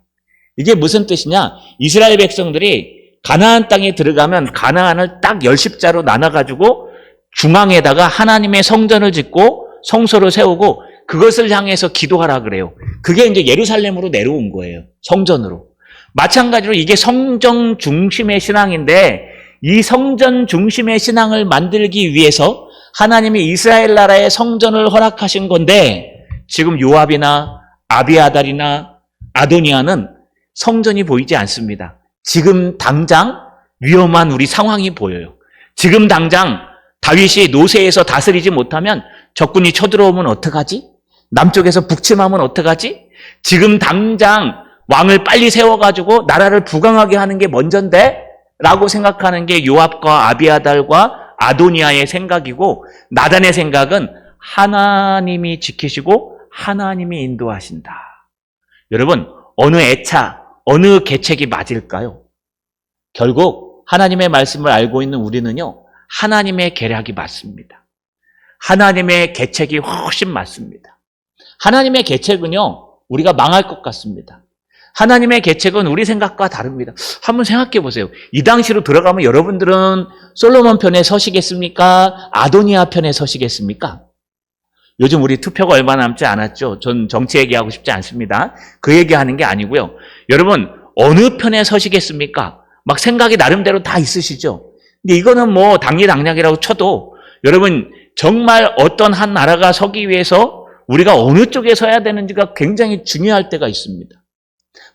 이게 무슨 뜻이냐? 이스라엘 백성들이 가나안 땅에 들어가면 가나안을 딱 10십자로 나눠가지고 중앙에다가 하나님의 성전을 짓고 성소를 세우고 그것을 향해서 기도하라 그래요. 그게 이제 예루살렘으로 내려온 거예요. 성전으로. 마찬가지로 이게 성전 중심의 신앙인데, 이 성전 중심의 신앙을 만들기 위해서 하나님이 이스라엘 나라의 성전을 허락하신 건데, 지금 요압이나 아비아달이나 아도니아는 성전이 보이지 않습니다. 지금 당장 위험한 우리 상황이 보여요. 지금 당장 다윗이 노새에서 다스리지 못하면 적군이 쳐들어오면 어떡하지? 남쪽에서 북침하면 어떡하지? 지금 당장 왕을 빨리 세워가지고 나라를 부강하게 하는 게 먼저인데? 라고 생각하는 게 요압과 아비아달과 아도니아의 생각이고, 나단의 생각은 하나님이 지키시고 하나님이 인도하신다. 여러분, 어느 애차, 어느 계책이 맞을까요? 결국 하나님의 말씀을 알고 있는 우리는요, 하나님의 계략이 맞습니다. 하나님의 계책이 훨씬 맞습니다. 하나님의 계책은요, 우리가 망할 것 같습니다. 하나님의 계책은 우리 생각과 다릅니다. 한번 생각해 보세요. 이 당시로 들어가면 여러분들은 솔로몬 편에 서시겠습니까? 아도니아 편에 서시겠습니까? 요즘 우리 투표가 얼마 남지 않았죠. 전 정치 얘기하고 싶지 않습니다. 그 얘기하는 게 아니고요. 여러분, 어느 편에 서시겠습니까? 막 생각이 나름대로 다 있으시죠. 근데 이거는 뭐 당리당략이라고 쳐도, 여러분, 정말 어떤 한 나라가 서기 위해서 우리가 어느 쪽에 서야 되는지가 굉장히 중요할 때가 있습니다.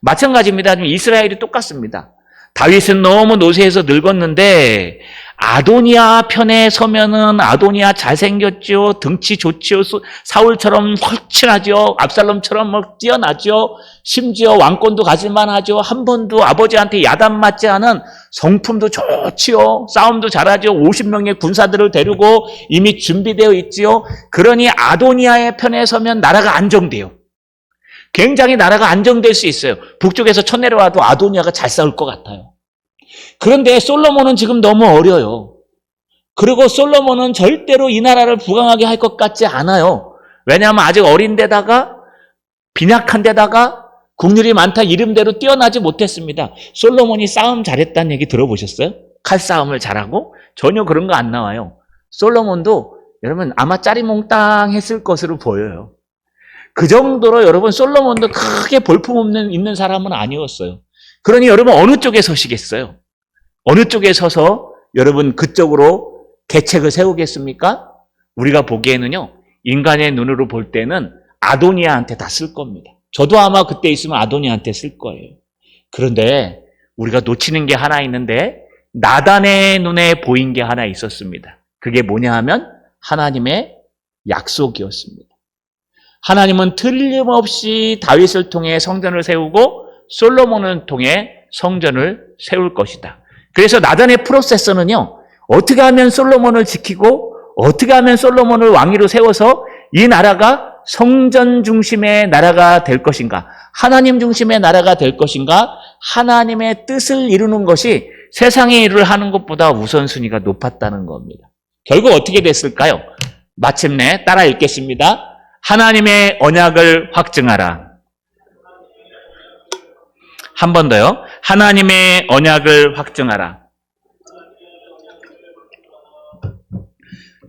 마찬가지입니다. 이스라엘이 똑같습니다. 다윗은 너무 노쇠해서 늙었는데 아도니아 편에 서면은 아도니아 잘생겼죠. 등치 좋죠. 사울처럼 헐친하죠. 압살롬처럼 막 뛰어나죠. 심지어 왕권도 가질만하죠. 한 번도 아버지한테 야단 맞지 않은 성품도 좋지요. 싸움도 잘하죠. 50명의 군사들을 데리고 이미 준비되어 있지요. 그러니 아도니아의 편에 서면 나라가 안정돼요. 굉장히 나라가 안정될 수 있어요. 북쪽에서 쳐내려와도 아도니아가 잘 싸울 것 같아요. 그런데 솔로몬은 지금 너무 어려요. 그리고 솔로몬은 절대로 이 나라를 부강하게 할 것 같지 않아요. 왜냐하면 아직 어린 데다가 빈약한 데다가 국률이 많다 이름대로 뛰어나지 못했습니다. 솔로몬이 싸움 잘했다는 얘기 들어보셨어요? 칼싸움을 잘하고? 전혀 그런 거 안 나와요. 솔로몬도 여러분 아마 짜리몽땅 했을 것으로 보여요. 그 정도로 여러분 솔로몬도 크게 볼품없는 있는 사람은 아니었어요. 그러니 여러분 어느 쪽에 서시겠어요? 어느 쪽에 서서 여러분 그쪽으로 계책을 세우겠습니까? 우리가 보기에는요, 인간의 눈으로 볼 때는 아도니아한테 다 쓸 겁니다. 저도 아마 그때 있으면 아도니아한테 쓸 거예요. 그런데 우리가 놓치는 게 하나 있는데, 나단의 눈에 보인 게 하나 있었습니다. 그게 뭐냐 하면 하나님의 약속이었습니다. 하나님은 틀림없이 다윗을 통해 성전을 세우고 솔로몬을 통해 성전을 세울 것이다. 그래서 나단의 프로세서는요, 어떻게 하면 솔로몬을 지키고 어떻게 하면 솔로몬을 왕위로 세워서 이 나라가 성전 중심의 나라가 될 것인가, 하나님 중심의 나라가 될 것인가, 하나님의 뜻을 이루는 것이 세상의 일을 하는 것보다 우선순위가 높았다는 겁니다. 결국 어떻게 됐을까요? 마침내 따라 읽겠습니다. 하나님의 언약을 확증하라. 한 번 더요. 하나님의 언약을 확증하라.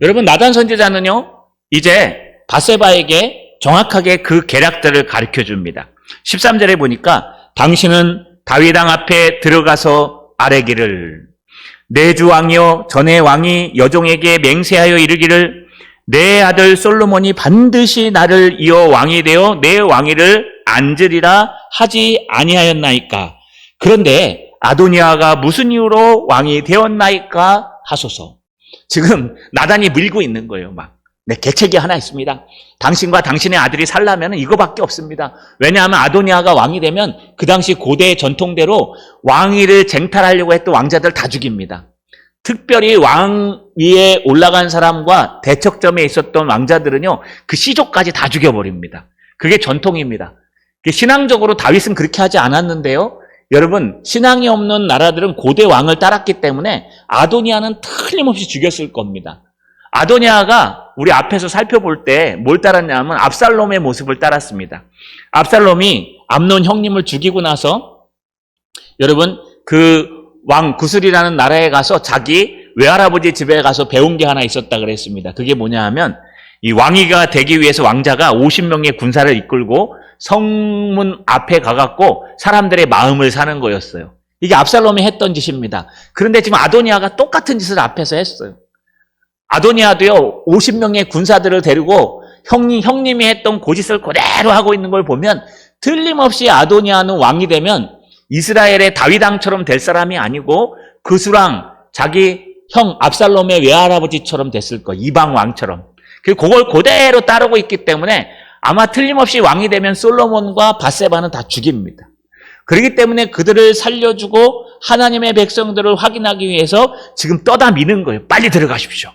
여러분, 나단 선지자는요, 이제 밧세바에게 정확하게 그 계략들을 가르쳐 줍니다. 13절에 보니까 당신은 다윗 왕 앞에 들어가서 아뢰기를, 내 주 왕이여, 전의 왕이 여종에게 맹세하여 이르기를, 내 아들 솔로몬이 반드시 나를 이어 왕이 되어 내 왕위를 앉으리라 하지 아니하였나이까. 그런데 아도니아가 무슨 이유로 왕이 되었나이까 하소서. 지금 나단이 밀고 있는 거예요. 막 네, 계책이 하나 있습니다. 당신과 당신의 아들이 살려면 이거밖에 없습니다. 왜냐하면 아도니아가 왕이 되면 그 당시 고대의 전통대로 왕위를 쟁탈하려고 했던 왕자들 다 죽입니다. 특별히 왕위에 올라간 사람과 대척점에 있었던 왕자들은요, 그 시족까지 다 죽여버립니다. 그게 전통입니다. 신앙적으로 다윗은 그렇게 하지 않았는데요. 여러분, 신앙이 없는 나라들은 고대 왕을 따랐기 때문에 아도니아는 틀림없이 죽였을 겁니다. 아도니아가 우리 앞에서 살펴볼 때 뭘 따랐냐면 압살롬의 모습을 따랐습니다. 압살롬이 암논 형님을 죽이고 나서 여러분 그 왕 구슬이라는 나라에 가서 자기 외할아버지 집에 가서 배운 게 하나 있었다 그랬습니다. 그게 뭐냐 하면 이 왕위가 되기 위해서 왕자가 50명의 군사를 이끌고 성문 앞에 가갖고 사람들의 마음을 사는 거였어요. 이게 압살롬이 했던 짓입니다. 그런데 지금 아도니아가 똑같은 짓을 앞에서 했어요. 아도니아도요, 50명의 군사들을 데리고 형님이 했던 고짓을 그대로 하고 있는 걸 보면 틀림없이 아도니아는 왕이 되면 이스라엘의 다윗왕처럼 될 사람이 아니고 그수랑 자기 형 압살롬의 외할아버지처럼 됐을 거예요. 이방 왕처럼. 그걸 그대로 따르고 있기 때문에 아마 틀림없이 왕이 되면 솔로몬과 밧세바는 다 죽입니다. 그렇기 때문에 그들을 살려주고 하나님의 백성들을 확인하기 위해서 지금 떠다 미는 거예요. 빨리 들어가십시오.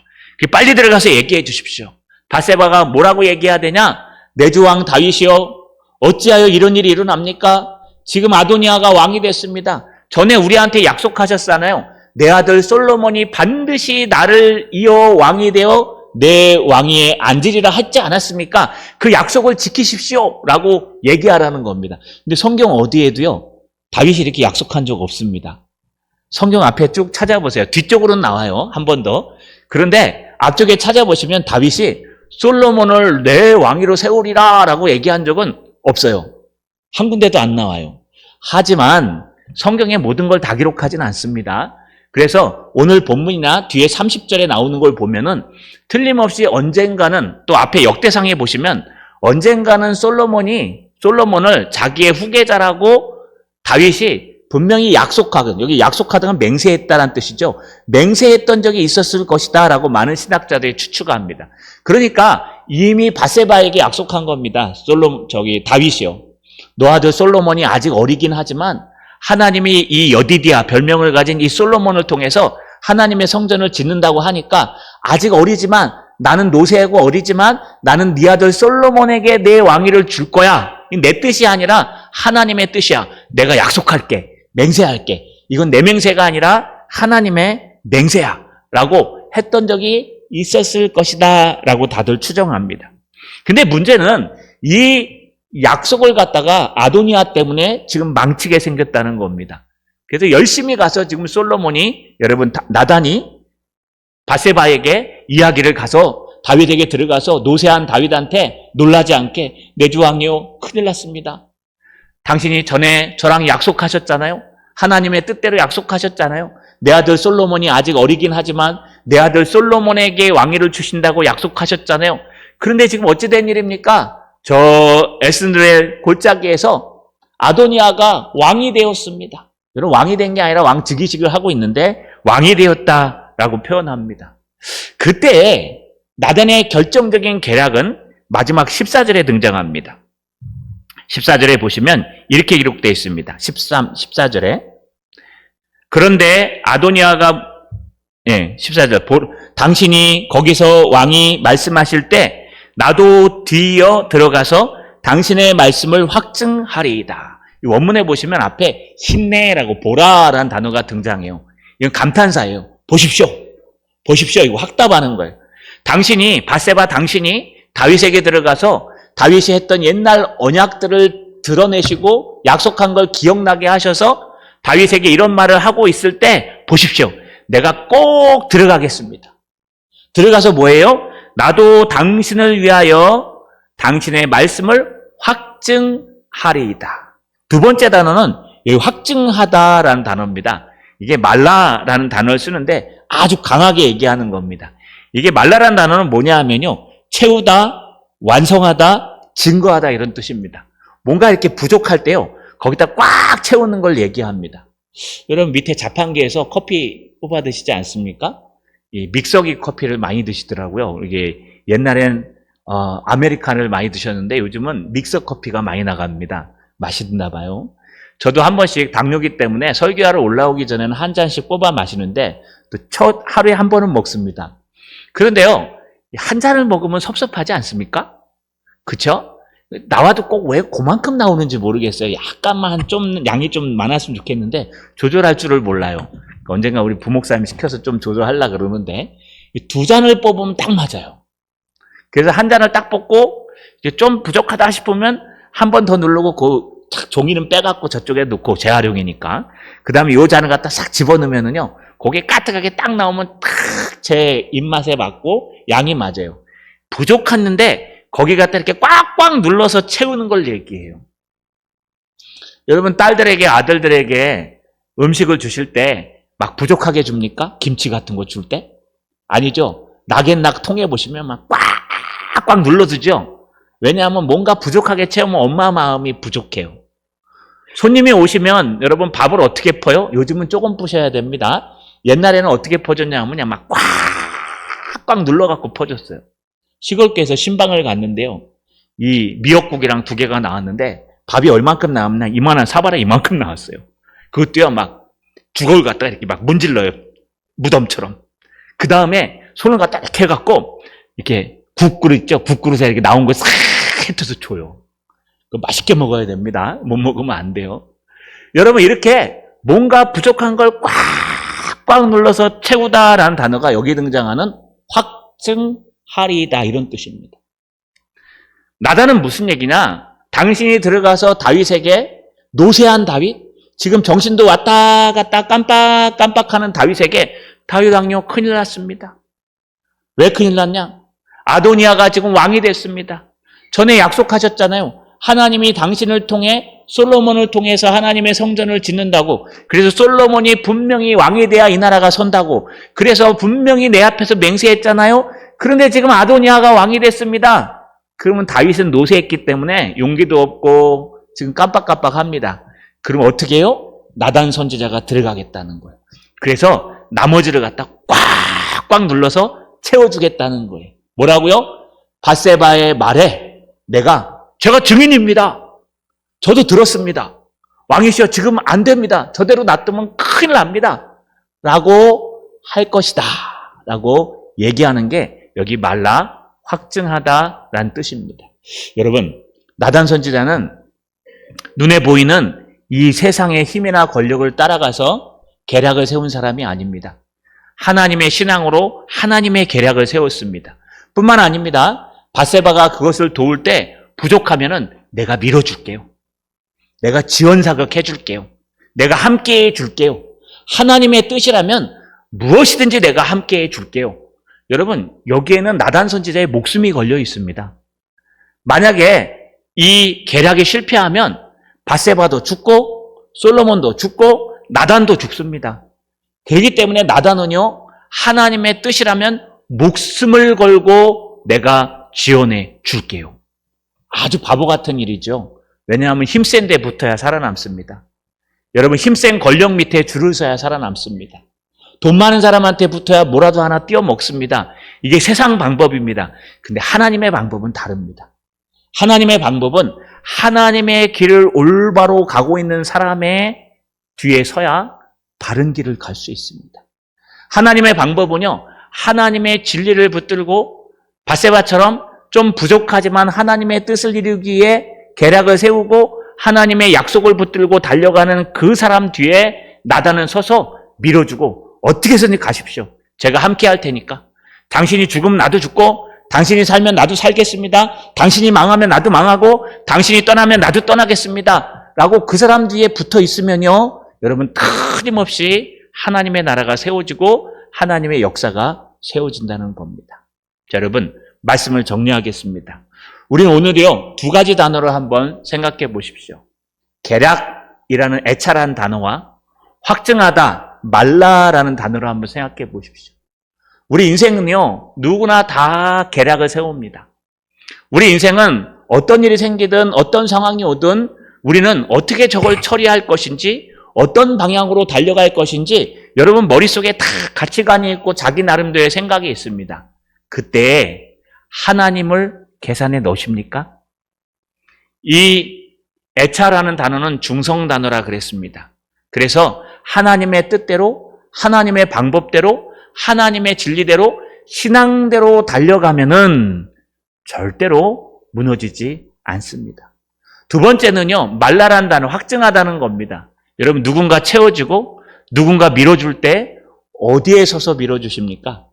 빨리 들어가서 얘기해 주십시오. 밧세바가 뭐라고 얘기해야 되냐? 내 주 왕 다윗이요, 어찌하여 이런 일이 일어납니까? 지금 아도니아가 왕이 됐습니다. 전에 우리한테 약속하셨잖아요. 내 아들 솔로몬이 반드시 나를 이어 왕이 되어 내 왕위에 앉으리라 했지 않았습니까? 그 약속을 지키십시오 라고 얘기하라는 겁니다. 근데 성경 어디에도요, 다윗이 이렇게 약속한 적 없습니다. 성경 앞에 쭉 찾아보세요. 뒤쪽으로는 나와요. 한 번 더. 그런데 앞쪽에 찾아보시면 다윗이 솔로몬을 내 왕위로 세우리라 라고 얘기한 적은 없어요. 한 군데도 안 나와요. 하지만 성경에 모든 걸 다 기록하진 않습니다. 그래서 오늘 본문이나 뒤에 30절에 나오는 걸 보면은 틀림없이 언젠가는, 또 앞에 역대상에 보시면 언젠가는 솔로몬을 자기의 후계자라고 다윗이 분명히 약속하거든요. 여기 약속하다는 맹세했다는 뜻이죠. 맹세했던 적이 있었을 것이다 라고 많은 신학자들이 추측합니다. 그러니까 이미 밧세바에게 약속한 겁니다. 다윗이요. 너 아들 솔로몬이 아직 어리긴 하지만 하나님이 이 여디디아 별명을 가진 이 솔로몬을 통해서 하나님의 성전을 짓는다고 하니까 아직 어리지만, 나는 노쇠하고 어리지만 나는 네 아들 솔로몬에게 내 왕위를 줄 거야. 내 뜻이 아니라 하나님의 뜻이야. 내가 약속할게. 맹세할게. 이건 내 맹세가 아니라 하나님의 맹세야 라고 했던 적이 있었을 것이다 라고 다들 추정합니다. 근데 문제는 이 약속을 갖다가 아도니아 때문에 지금 망치게 생겼다는 겁니다. 그래서 열심히 가서 지금 솔로몬이, 여러분, 나단이 밧세바에게 이야기를 가서 다윗에게 들어가서 노쇠한 다윗한테 놀라지 않게, 내 주 왕이요, 큰일 났습니다. 당신이 전에 저랑 약속하셨잖아요. 하나님의 뜻대로 약속하셨잖아요. 내 아들 솔로몬이 아직 어리긴 하지만 내 아들 솔로몬에게 왕위를 주신다고 약속하셨잖아요. 그런데 지금 어찌 된 일입니까? 저 에스드렐 골짜기에서 아도니아가 왕이 되었습니다. 여러분, 왕이 된 게 아니라 왕 즉위식을 하고 있는데 왕이 되었다라고 표현합니다. 그때 나단의 결정적인 계략은 마지막 14절에 등장합니다. 14절에 보시면 이렇게 기록되어 있습니다. 14절에. 그런데 아도니아가, 14절. 당신이 거기서 왕이 말씀하실 때 나도 뒤이어 들어가서 당신의 말씀을 확증하리이다. 이 원문에 보시면 앞에 힘내라고 보라라는 단어가 등장해요. 이건 감탄사예요. 보십시오. 이거 확답하는 거예요. 밧세바 당신이 다윗에게 들어가서 다윗이 했던 옛날 언약들을 드러내시고 약속한 걸 기억나게 하셔서 다윗에게 이런 말을 하고 있을 때, 보십시오. 내가 꼭 들어가겠습니다. 들어가서 뭐예요? 나도 당신을 위하여 당신의 말씀을 확증하리이다. 두 번째 단어는 여기 확증하다라는 단어입니다. 이게 말라라는 단어를 쓰는데 아주 강하게 얘기하는 겁니다. 이게 말라라는 단어는 뭐냐 하면요, 채우다, 완성하다, 증거하다 이런 뜻입니다. 뭔가 이렇게 부족할 때요, 거기다 꽉 채우는 걸 얘기합니다. 여러분, 밑에 자판기에서 커피 뽑아 드시지 않습니까? 이 믹서기 커피를 많이 드시더라고요. 이게 옛날엔 아메리카노를 많이 드셨는데 요즘은 믹서 커피가 많이 나갑니다. 맛있나 봐요. 저도 한 번씩 당뇨기 때문에 설교하러 올라오기 전에는 한 잔씩 뽑아 마시는데 또 하루에 한 번은 먹습니다. 그런데요, 한 잔을 먹으면 섭섭하지 않습니까? 그쵸? 나와도 꼭 왜 그만큼 나오는지 모르겠어요. 약간만 좀 양이 좀 많았으면 좋겠는데 조절할 줄을 몰라요. 언젠가 우리 부목사님 시켜서 좀 조절하려고 그러는데 두 잔을 뽑으면 딱 맞아요. 그래서 한 잔을 딱 뽑고 좀 부족하다 싶으면 한 번 더 누르고 그 종이는 빼갖고 저쪽에 놓고 재활용이니까 그 다음에 요 잔을 갖다 싹 집어넣으면은요 그게 까뜩하게 딱 나오면 탁 제 입맛에 맞고 양이 맞아요. 부족했는데 거기 갖다 이렇게 꽉꽉 눌러서 채우는 걸 얘기해요. 여러분 딸들에게 아들들에게 음식을 주실 때 막 부족하게 줍니까? 김치 같은 거 줄 때? 아니죠. 낙엔낙 통해 보시면 막 꽉꽉 눌러주죠. 왜냐하면 뭔가 부족하게 채우면 엄마 마음이 부족해요. 손님이 오시면 여러분 밥을 어떻게 퍼요? 요즘은 조금 부셔야 됩니다. 옛날에는 어떻게 퍼줬냐 하면 그냥 막 꽉꽉 눌러갖고 퍼줬어요. 시골교에서 신방을 갔는데요. 이 미역국이랑 두 개가 나왔는데 밥이 얼만큼 나왔냐? 이만한 사발에 이만큼 나왔어요. 그것도요 막 죽을 갖다가 이렇게 막 문질러요. 무덤처럼. 그 다음에 손을 갖다 이렇게 해갖고 이렇게 국그릇 있죠? 국그릇에 이렇게 나온 거 싹 뱉어서 줘요. 그거 맛있게 먹어야 됩니다. 못 먹으면 안 돼요. 여러분 이렇게 뭔가 부족한 걸 꽉꽉 눌러서 채우다라는 단어가 여기 등장하는 확증하리다 이런 뜻입니다. 나다는 무슨 얘기냐? 당신이 들어가서 다윗에게 노쇠한 다윗, 지금 정신도 왔다 갔다 깜빡깜빡하는 다윗에게 다윗 왕요 큰일 났습니다. 왜 큰일 났냐? 아도니아가 지금 왕이 됐습니다. 전에 약속하셨잖아요. 하나님이 당신을 통해 솔로몬을 통해서 하나님의 성전을 짓는다고. 그래서 솔로몬이 분명히 왕이 돼야 이 나라가 선다고. 그래서 분명히 내 앞에서 맹세했잖아요. 그런데 지금 아도니아가 왕이 됐습니다. 그러면 다윗은 노쇠했기 때문에 용기도 없고 지금 깜빡깜빡합니다. 그럼 어떻게 해요? 나단 선지자가 들어가겠다는 거예요. 그래서 나머지를 갖다 꽉꽉 눌러서 채워주겠다는 거예요. 뭐라고요? 밧세바의 말에 제가 증인입니다. 저도 들었습니다. 왕이시여 지금 안 됩니다. 저대로 놔두면 큰일 납니다. 라고 할 것이다. 라고 얘기하는 게 여기 말라 확증하다라는 뜻입니다. 여러분 나단 선지자는 눈에 보이는 이 세상의 힘이나 권력을 따라가서 계략을 세운 사람이 아닙니다. 하나님의 신앙으로 하나님의 계략을 세웠습니다. 뿐만 아닙니다. 밧세바가 그것을 도울 때 부족하면은 내가 밀어줄게요. 내가 지원사격 해줄게요. 내가 함께 해줄게요. 하나님의 뜻이라면 무엇이든지 내가 함께 해줄게요. 여러분 여기에는 나단 선지자의 목숨이 걸려 있습니다. 만약에 이 계략이 실패하면 밧세바도 죽고 솔로몬도 죽고 나단도 죽습니다. 그렇기 때문에 나단은요 하나님의 뜻이라면 목숨을 걸고 내가 지원해 줄게요. 아주 바보 같은 일이죠. 왜냐하면 힘센 데 붙어야 살아남습니다. 여러분 힘센 권력 밑에 줄을 서야 살아남습니다. 돈 많은 사람한테 붙어야 뭐라도 하나 띄워 먹습니다. 이게 세상 방법입니다. 근데 하나님의 방법은 다릅니다. 하나님의 방법은 하나님의 길을 올바로 가고 있는 사람의 뒤에 서야 바른 길을 갈 수 있습니다. 하나님의 방법은요, 하나님의 진리를 붙들고 밧세바처럼 좀 부족하지만 하나님의 뜻을 이루기 위해 계략을 세우고 하나님의 약속을 붙들고 달려가는 그 사람 뒤에 나단은 서서 밀어주고 어떻게 해서든 가십시오. 제가 함께 할 테니까. 당신이 죽으면 나도 죽고 당신이 살면 나도 살겠습니다. 당신이 망하면 나도 망하고 당신이 떠나면 나도 떠나겠습니다. 라고 그 사람 뒤에 붙어 있으면요. 여러분 틀림없이 하나님의 나라가 세워지고 하나님의 역사가 세워진다는 겁니다. 자, 여러분 말씀을 정리하겠습니다. 우리는 오늘요 2가지 단어를 한번 생각해 보십시오. 계략이라는 애찰한 단어와 확증하다, 말라라는 단어를 한번 생각해 보십시오. 우리 인생은요 누구나 다 계략을 세웁니다. 우리 인생은 어떤 일이 생기든 어떤 상황이 오든 우리는 어떻게 저걸 처리할 것인지 어떤 방향으로 달려갈 것인지 여러분 머릿속에 다 가치관이 있고 자기 나름대로의 생각이 있습니다. 그때 하나님을 계산에 넣으십니까? 이 애차라는 단어는 중성 단어라 그랬습니다. 그래서 하나님의 뜻대로, 하나님의 방법대로, 하나님의 진리대로, 신앙대로 달려가면은 절대로 무너지지 않습니다. 두 번째는요, 말라란 단어, 확증하다는 겁니다. 여러분, 누군가 채워주고 누군가 밀어줄 때 어디에 서서 밀어주십니까?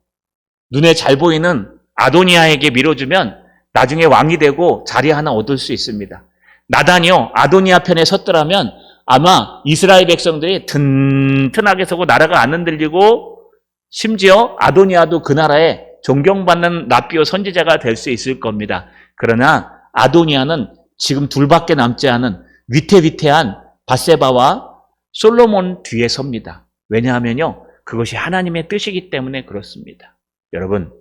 눈에 잘 보이는 아도니아에게 밀어주면 나중에 왕이 되고 자리 하나 얻을 수 있습니다. 나단이요, 아도니아 편에 섰더라면 아마 이스라엘 백성들이 튼튼하게 서고 나라가 안 흔들리고 심지어 아도니아도 그 나라에 존경받는 라비오 선지자가 될 수 있을 겁니다. 그러나 아도니아는 지금 둘밖에 남지 않은 위태위태한 밧세바와 솔로몬 뒤에 섭니다. 왜냐하면요, 그것이 하나님의 뜻이기 때문에 그렇습니다. 여러분,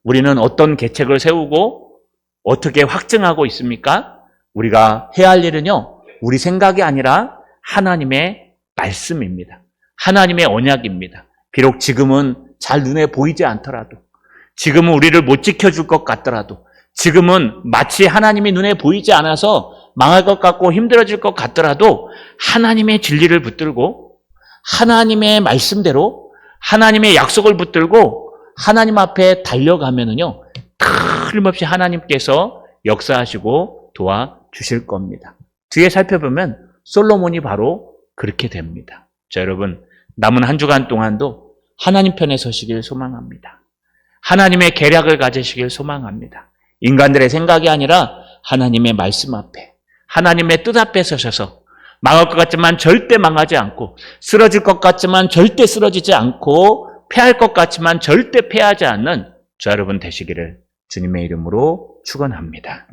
우리는 어떤 계책을 세우고 어떻게 확증하고 있습니까? 우리가 해야 할 일은요, 우리 생각이 아니라 하나님의 말씀입니다. 하나님의 언약입니다. 비록 지금은 잘 눈에 보이지 않더라도, 지금은 우리를 못 지켜줄 것 같더라도, 지금은 마치 하나님이 눈에 보이지 않아서 망할 것 같고 힘들어질 것 같더라도 하나님의 진리를 붙들고 하나님의 말씀대로 하나님의 약속을 붙들고 하나님 앞에 달려가면은요, 틀림없이 하나님께서 역사하시고 도와주실 겁니다. 뒤에 살펴보면 솔로몬이 바로 그렇게 됩니다. 자, 여러분, 남은 한 주간 동안도 하나님 편에 서시길 소망합니다. 하나님의 계략을 가지시길 소망합니다. 인간들의 생각이 아니라 하나님의 말씀 앞에, 하나님의 뜻 앞에 서셔서 망할 것 같지만 절대 망하지 않고, 쓰러질 것 같지만 절대 쓰러지지 않고, 패할 것 같지만 절대 패하지 않는 저 여러분 되시기를 주님의 이름으로 축원합니다.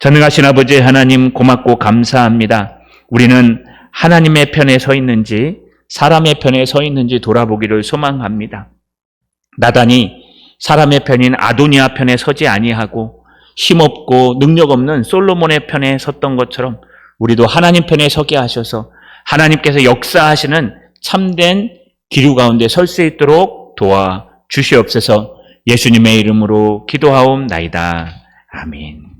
전능하신 아버지 하나님, 고맙고 감사합니다. 우리는 하나님의 편에 서 있는지 사람의 편에 서 있는지 돌아보기를 소망합니다. 나단이 사람의 편인 아도니아 편에 서지 아니하고 힘없고 능력 없는 솔로몬의 편에 섰던 것처럼 우리도 하나님 편에 서게 하셔서 하나님께서 역사하시는 참된 기류 가운데 설 수 있도록 도와주시옵소서. 예수님의 이름으로 기도하옵나이다. 아멘.